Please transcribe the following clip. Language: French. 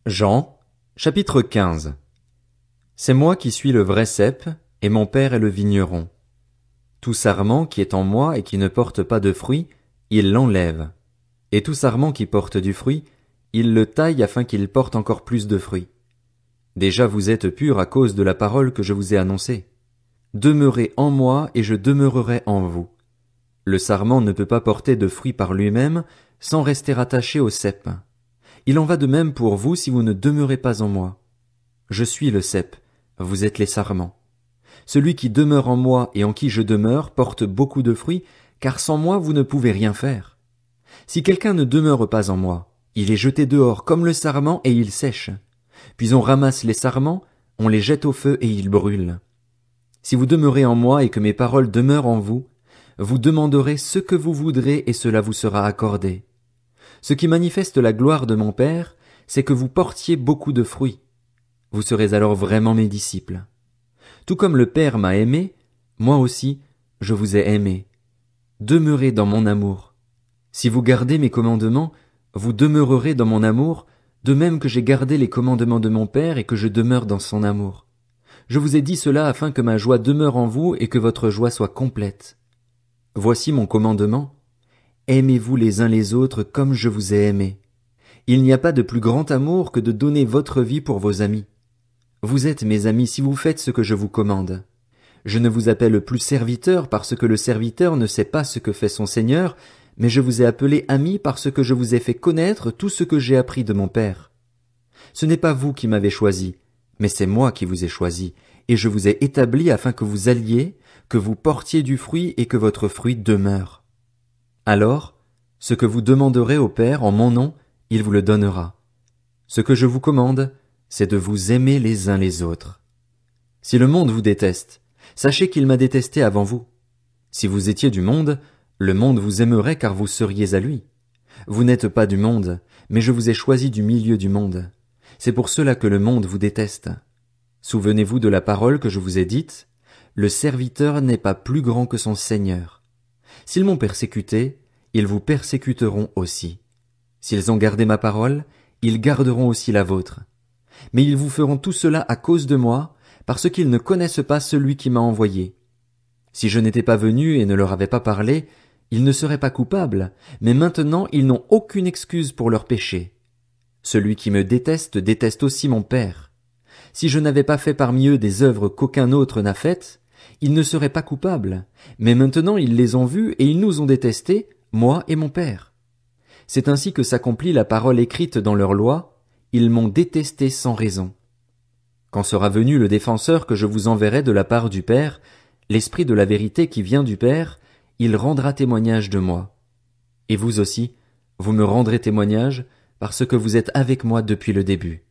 Jean, chapitre 15. C'est moi qui suis le vrai cep, et mon père est le vigneron. Tout sarment qui est en moi et qui ne porte pas de fruit, il l'enlève. Et tout sarment qui porte du fruit, il le taille afin qu'il porte encore plus de fruits. Déjà vous êtes purs à cause de la parole que je vous ai annoncée. Demeurez en moi et je demeurerai en vous. Le sarment ne peut pas porter de fruit par lui-même sans rester attaché au cep. Il en va de même pour vous si vous ne demeurez pas en moi. Je suis le cep, vous êtes les sarments. Celui qui demeure en moi et en qui je demeure porte beaucoup de fruits, car sans moi vous ne pouvez rien faire. Si quelqu'un ne demeure pas en moi, il est jeté dehors comme le sarment et il sèche. Puis on ramasse les sarments, on les jette au feu et ils brûlent. Si vous demeurez en moi et que mes paroles demeurent en vous, vous demanderez ce que vous voudrez et cela vous sera accordé. Ce qui manifeste la gloire de mon Père, c'est que vous portiez beaucoup de fruits. Vous serez alors vraiment mes disciples. Tout comme le Père m'a aimé, moi aussi, je vous ai aimé. Demeurez dans mon amour. Si vous gardez mes commandements, vous demeurerez dans mon amour, de même que j'ai gardé les commandements de mon Père et que je demeure dans son amour. Je vous ai dit cela afin que ma joie demeure en vous et que votre joie soit complète. Voici mon commandement. Aimez-vous les uns les autres comme je vous ai aimé. Il n'y a pas de plus grand amour que de donner votre vie pour vos amis. Vous êtes mes amis si vous faites ce que je vous commande. Je ne vous appelle plus serviteur parce que le serviteur ne sait pas ce que fait son Seigneur, mais je vous ai appelé ami parce que je vous ai fait connaître tout ce que j'ai appris de mon Père. Ce n'est pas vous qui m'avez choisi, mais c'est moi qui vous ai choisi, et je vous ai établi afin que vous alliez, que vous portiez du fruit et que votre fruit demeure. Alors, ce que vous demanderez au Père en mon nom, il vous le donnera. Ce que je vous commande, c'est de vous aimer les uns les autres. Si le monde vous déteste, sachez qu'il m'a détesté avant vous. Si vous étiez du monde, le monde vous aimerait car vous seriez à lui. Vous n'êtes pas du monde, mais je vous ai choisi du milieu du monde. C'est pour cela que le monde vous déteste. Souvenez-vous de la parole que je vous ai dite, le serviteur n'est pas plus grand que son Seigneur. S'ils m'ont persécuté, ils vous persécuteront aussi. S'ils ont gardé ma parole, ils garderont aussi la vôtre. Mais ils vous feront tout cela à cause de moi, parce qu'ils ne connaissent pas celui qui m'a envoyé. Si je n'étais pas venu et ne leur avais pas parlé, ils ne seraient pas coupables, mais maintenant ils n'ont aucune excuse pour leur péché. Celui qui me déteste déteste aussi mon Père. Si je n'avais pas fait parmi eux des œuvres qu'aucun autre n'a faites, ils ne seraient pas coupables, mais maintenant ils les ont vues et ils nous ont détestés, moi et mon Père. C'est ainsi que s'accomplit la parole écrite dans leur loi, ils m'ont détesté sans raison. Quand sera venu le défenseur que je vous enverrai de la part du Père, l'Esprit de la vérité qui vient du Père, il rendra témoignage de moi. Et vous aussi, vous me rendrez témoignage, parce que vous êtes avec moi depuis le début.